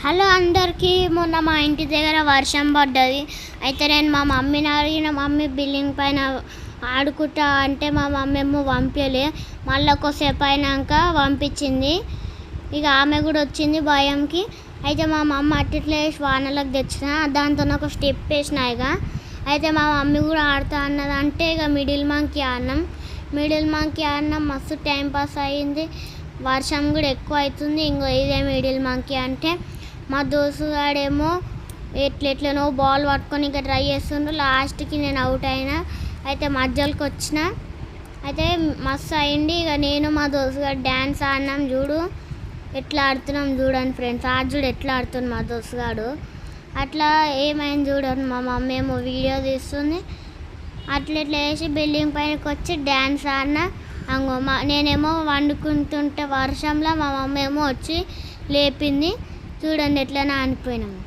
Hello అందరికీ. మొన్న మా ఇంటి దగ్గర వర్షం పడ్డది. అయితే నేను మా మమ్మీని అడిగిన, మమ్మీ బిల్డింగ్ పైన ఆడుకుంటా అంటే మా మమ్మీ ఏమో పంపించలే. మళ్ళీ కొద్దిసేపు అయినాక పంపించింది. ఇక ఆమె కూడా వచ్చింది భయంకి. అయితే మా మమ్మీ అట్టిట్లా వేసి వానలకు తెచ్చిన, దాంతో ఒక స్టెప్ వేసిన. ఇక అయితే మా మమ్మీ కూడా ఆడుతా అన్నదంటే ఇక మిడిల్ మంకీ ఆడినాం. మస్తు టైంపాస్ అయ్యింది. వర్షం కూడా ఎక్కువ అవుతుంది. ఇంకో ఇదే మిడిల్ మంకీ అంటే మా దోస్తుగాడేమో ఎట్లెట్లనో బాల్ పట్టుకొని ఇంకా ట్రై చేస్తుండ్రు. లాస్ట్కి నేను అవుట్ అయినా. అయితే మధ్యలోకి వచ్చిన. అయితే మస్తు అయింది. ఇక నేను మా దోస్తుగాడు డ్యాన్స్ ఆడినాం. చూడు ఎట్లా ఆడుతున్నాం చూడండి ఫ్రెండ్స్. చూడు ఎట్లా ఆడుతుంది మా దోస్తుగాడు. అట్లా ఏమైంది చూడండి. మా మమ్మీ ఏమో వీడియో తీస్తుంది. అట్లా వేసి బిల్డింగ్ పైనకి వచ్చి డ్యాన్స్ ఆడినా. నేనేమో వండుకుంటుంటే వర్షంలో మా మమ్మీ ఏమో వచ్చి లేపింది. చూడండి ఎట్లా నానిపోయినాము.